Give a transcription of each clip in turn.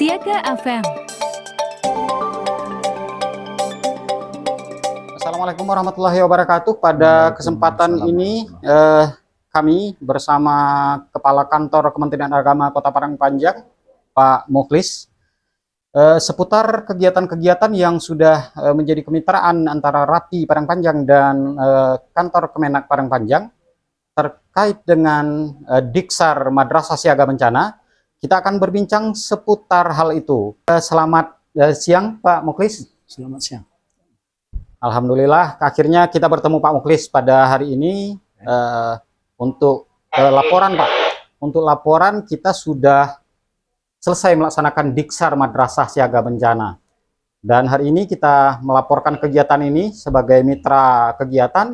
Siaga FM. Assalamualaikum warahmatullahi wabarakatuh. Pada kesempatan ini kami bersama Kepala Kantor Kementerian Agama Kota Parangpanjang, Pak Mukhlis, seputar kegiatan-kegiatan yang sudah menjadi kemitraan antara RAPI Parangpanjang dan Kantor Kemenak Parangpanjang terkait dengan Diksar Madrasah Siaga Bencana. Kita akan berbincang seputar hal itu. Selamat siang, Pak Mukhlis. Selamat siang. Alhamdulillah, akhirnya kita bertemu Pak Mukhlis pada hari ini untuk laporan, Pak. Untuk laporan kita sudah selesai melaksanakan Diksar Madrasah Siaga Bencana. Dan hari ini kita melaporkan kegiatan ini sebagai mitra kegiatan.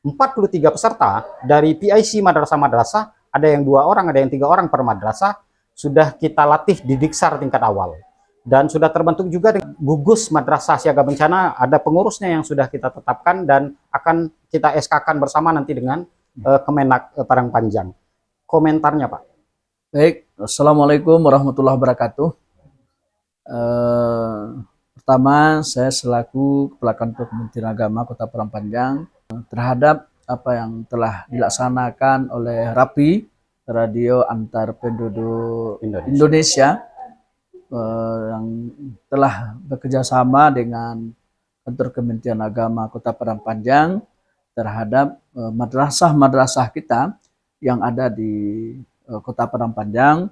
43 peserta dari PIC madrasah-madrasah, ada yang 2 orang, ada yang 3 orang per madrasah, sudah kita latih di Diksar tingkat awal. Dan sudah terbentuk juga gugus Madrasah Siaga Bencana, ada pengurusnya yang sudah kita tetapkan dan akan kita SK-kan bersama nanti dengan Kemenak Parangpanjang. Komentarnya, Pak. Baik, Assalamualaikum warahmatullahi wabarakatuh. Pertama, saya selaku Kepala Kantor Kementerian Agama Kota Parangpanjang terhadap apa yang telah dilaksanakan oleh RAPI, Radio Antar Penduduk Indonesia, yang telah bekerjasama dengan Kantor Kementerian Agama Kota Parangpanjang terhadap madrasah-madrasah kita yang ada di Kota Parangpanjang.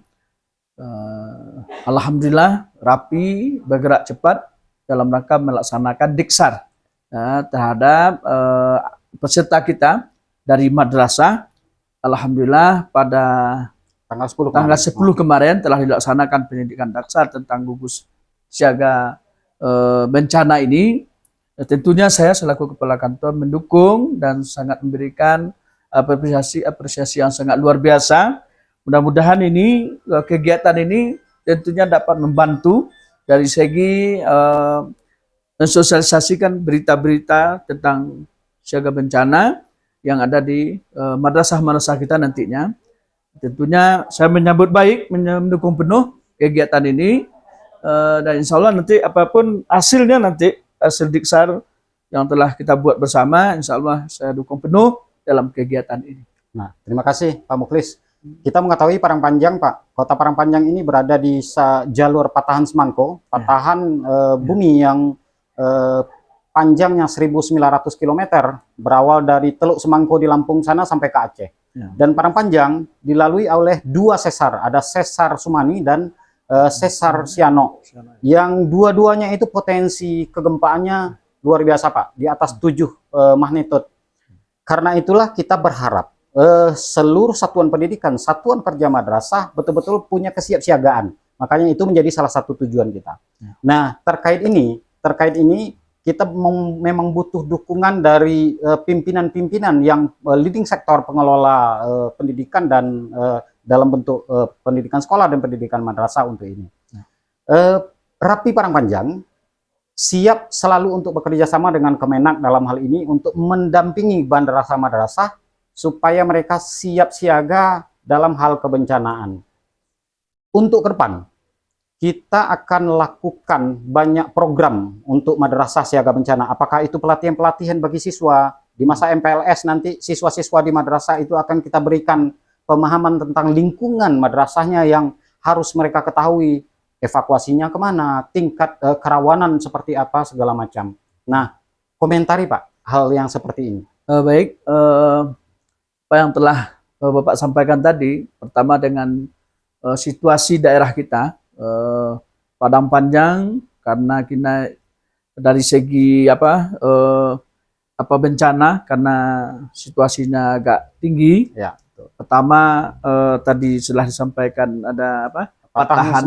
Alhamdulillah RAPI bergerak cepat dalam rangka melaksanakan Diksar terhadap peserta kita dari madrasah. Alhamdulillah pada tanggal 10 kemarin telah dilaksanakan pendidikan dasar tentang gugus siaga bencana ini. Tentunya saya selaku Kepala Kantor mendukung dan sangat memberikan apresiasi yang sangat luar biasa. Mudah-mudahan ini kegiatan ini tentunya dapat membantu dari segi mensosialisasikan berita-berita tentang siaga bencana yang ada di madrasah-madrasah kita nantinya. Tentunya saya menyambut baik, mendukung penuh kegiatan ini, dan insya Allah nanti apapun hasilnya, nanti hasil Diksar yang telah kita buat bersama, insya Allah saya dukung penuh dalam kegiatan ini. Nah, terima kasih Pak Mukhlis. Kita mengetahui Parangpanjang, Pak, Kota Parangpanjang ini berada di jalur patahan Semangko, patahan bumi yang panjangnya 1.900 km, berawal dari Teluk Semangko di Lampung sana sampai ke Aceh. Dan Parangpanjang dilalui oleh 2 sesar, ada sesar Sumani dan sesar Siano, yang dua-duanya itu potensi kegempaannya luar biasa, Pak, di atas 7 magnitudo. Karena itulah kita berharap seluruh satuan pendidikan, satuan kerja madrasah betul-betul punya kesiapsiagaan. Makanya itu menjadi salah satu tujuan kita. Nah, terkait ini kita memang butuh dukungan dari pimpinan-pimpinan yang leading sektor pengelola pendidikan dan dalam bentuk pendidikan sekolah dan pendidikan madrasah untuk ini. RAPI Parangpanjang siap selalu untuk bekerja sama dengan Kemenak dalam hal ini untuk mendampingi madrasah-madrasah supaya mereka siap siaga dalam hal kebencanaan. Untuk ke depan, kita akan lakukan banyak program untuk madrasah siaga bencana. Apakah itu pelatihan-pelatihan bagi siswa di masa MPLS, nanti siswa-siswa di madrasah itu akan kita berikan pemahaman tentang lingkungan madrasahnya yang harus mereka ketahui, evakuasinya kemana, tingkat kerawanan seperti apa, segala macam. Nah, komentari Pak hal yang seperti ini. Baik, apa yang telah Bapak sampaikan tadi, pertama dengan situasi daerah kita, Parangpanjang, karena kita dari segi bencana, karena situasinya agak tinggi. Ya. Pertama tadi sudah disampaikan ada patahan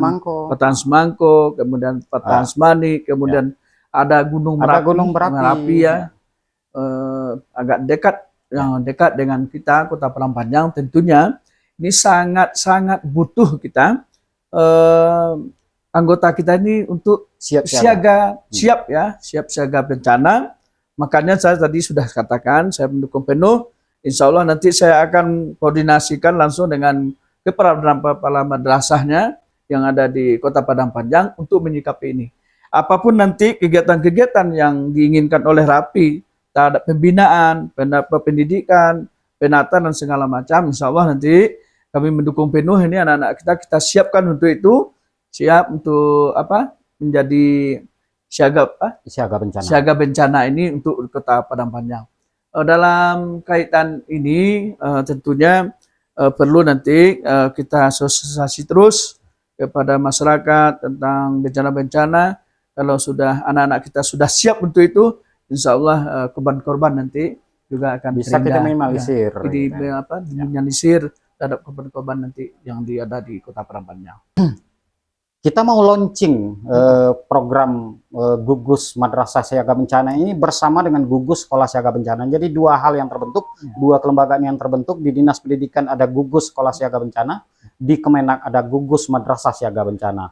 Semangko, kemudian patahan Semani, kemudian ada Gunung Merapi ya, agak dekat, yang dekat dengan kita Kota Parangpanjang. Tentunya ini sangat butuh kita, anggota kita ini untuk siap siaga bencana. Makanya saya tadi sudah katakan saya mendukung penuh. Insya Allah nanti saya akan koordinasikan langsung dengan kepala madrasahnya yang ada di Kota Padang Panjang untuk menyikapi ini. Apapun nanti kegiatan-kegiatan yang diinginkan oleh Rapi terhadap pembinaan, pendidikan, penataan dan segala macam, insya Allah nanti kami mendukung penuh ini anak-anak kita siapkan untuk itu, siap untuk menjadi siaga bencana ini untuk Kota Padang Panjang. Dalam kaitan ini tentunya perlu nanti kita sosialisasi terus kepada masyarakat tentang bencana-bencana. Kalau sudah anak-anak kita sudah siap untuk itu, insya Allah korban-korban nanti juga akan bisa kita minimalisir. Minimalisir terhadap korban-korban nanti yang ada di Kota Padang Panjang. Kita mau launching program gugus Madrasah Siaga Bencana ini bersama dengan gugus Sekolah Siaga Bencana. Jadi dua hal yang terbentuk, dua kelembagaan yang terbentuk. Di Dinas Pendidikan ada gugus Sekolah Siaga Bencana, di Kemenak ada gugus Madrasah Siaga Bencana.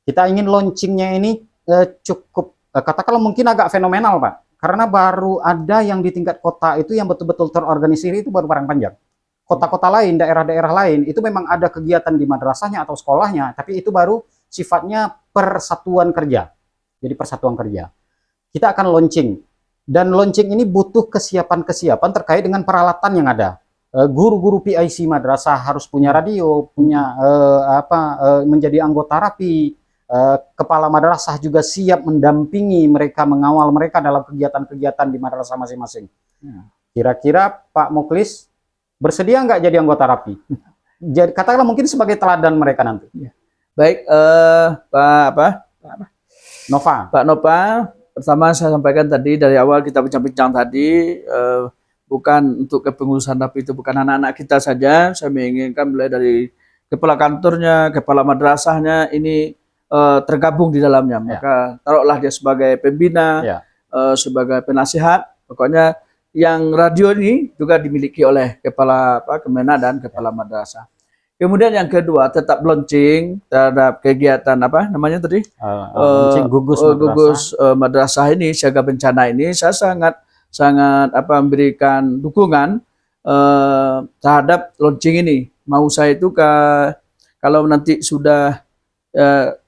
Kita ingin launchingnya ini cukup, katakanlah mungkin agak fenomenal Pak, karena baru ada yang di tingkat kota itu yang betul-betul terorganisir itu baru Parangpanjang. Kota-kota lain, daerah-daerah lain itu memang ada kegiatan di madrasahnya atau sekolahnya, tapi itu baru sifatnya persatuan kerja. Jadi persatuan kerja. Kita akan launching, dan launching ini butuh kesiapan-kesiapan terkait dengan peralatan yang ada. Guru-guru PIC madrasah harus punya radio, punya menjadi anggota Rapi. Kepala madrasah juga siap mendampingi mereka, mengawal mereka dalam kegiatan-kegiatan di madrasah masing-masing. Kira-kira Pak Muklis bersedia nggak jadi anggota Rapi? Jadi katakanlah mungkin sebagai teladan mereka nanti. Baik, Pak Nova, pertama saya sampaikan tadi dari awal kita bincang-bincang tadi, bukan untuk kepengurusan Rapi itu bukan anak-anak kita saja. Saya menginginkan mulai dari kepala kantornya, kepala madrasahnya ini tergabung di dalamnya. Maka taruhlah dia sebagai pembina, sebagai penasihat. Pokoknya yang radio ini juga dimiliki oleh kepala Kemenak dan kepala madrasah. Kemudian yang kedua, tetap launching terhadap kegiatan gugus madrasah ini, siaga bencana ini. Saya sangat memberikan dukungan terhadap launching ini. Mau saya itu kalau nanti sudah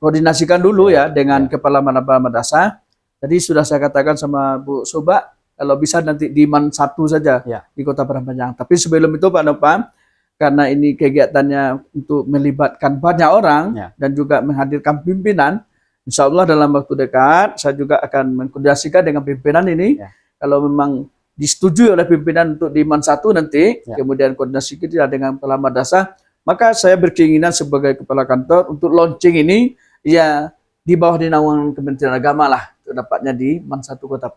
koordinasikan dulu dengan kepala madrasah. Tadi sudah saya katakan sama Bu Soba, kalau bisa nanti di MAN 1 saja di Kota Padang Panjang. Tapi sebelum itu Pak Nova, karena ini kegiatannya untuk melibatkan banyak orang dan juga menghadirkan pimpinan, insya Allah dalam waktu dekat saya juga akan mengkoordinasikan dengan pimpinan ini. Kalau memang disetujui oleh pimpinan untuk di MAN 1 nanti, kemudian koordinasi kita dengan kepala madrasah, maka saya berkeinginan sebagai kepala kantor untuk launching ini di bawah naungan Kementerian Agama lah, dapatnya di MAN 1 Kota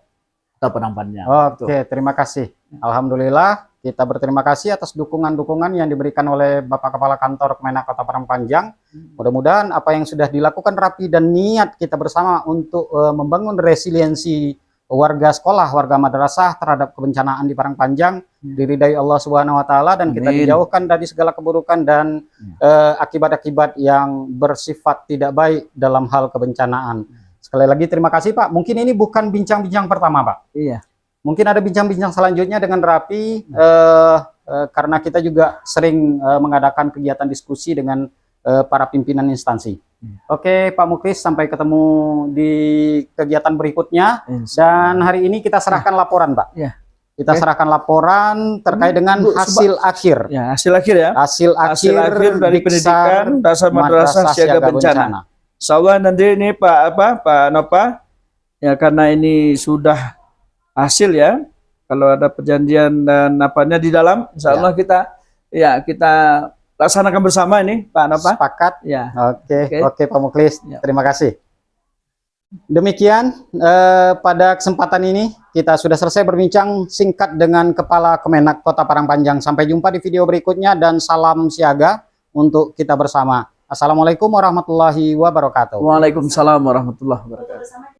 Padang Panjang. Oke, terima kasih. Alhamdulillah, kita berterima kasih atas dukungan-dukungan yang diberikan oleh Bapak Kepala Kantor Kemenak Kota Padang Panjang. Mudah-mudahan apa yang sudah dilakukan Rapi dan niat kita bersama untuk membangun resiliensi warga sekolah, warga madrasah terhadap kebencanaan di Padang Panjang diridai Allah Subhanahu wa taala, dan kita dijauhkan dari segala keburukan dan akibat-akibat yang bersifat tidak baik dalam hal kebencanaan. Sekali lagi terima kasih Pak. Mungkin ini bukan bincang-bincang pertama Pak. Mungkin ada bincang-bincang selanjutnya dengan Rapi, karena kita juga sering mengadakan kegiatan diskusi dengan para pimpinan instansi. Oke Pak Muklis, sampai ketemu di kegiatan berikutnya. Dan hari ini kita serahkan laporan Pak. Kita serahkan laporan terkait dengan hasil akhir. Hasil akhir Hasil akhir dari pendidikan dasar madrasah siaga bencana. Insya Allah nanti ini Pak Nova, karena ini sudah hasil kalau ada perjanjian dan apanya di dalam, insya Allah kita laksanakan bersama ini Pak Nova. Sepakat? Oke Pak Muklis, terima kasih. Demikian pada kesempatan ini kita sudah selesai berbincang singkat dengan Kepala Kemenak Kota Padang Panjang. Sampai jumpa di video berikutnya dan salam siaga untuk kita bersama. Assalamualaikum warahmatullahi wabarakatuh. Waalaikumsalam warahmatullahi wabarakatuh.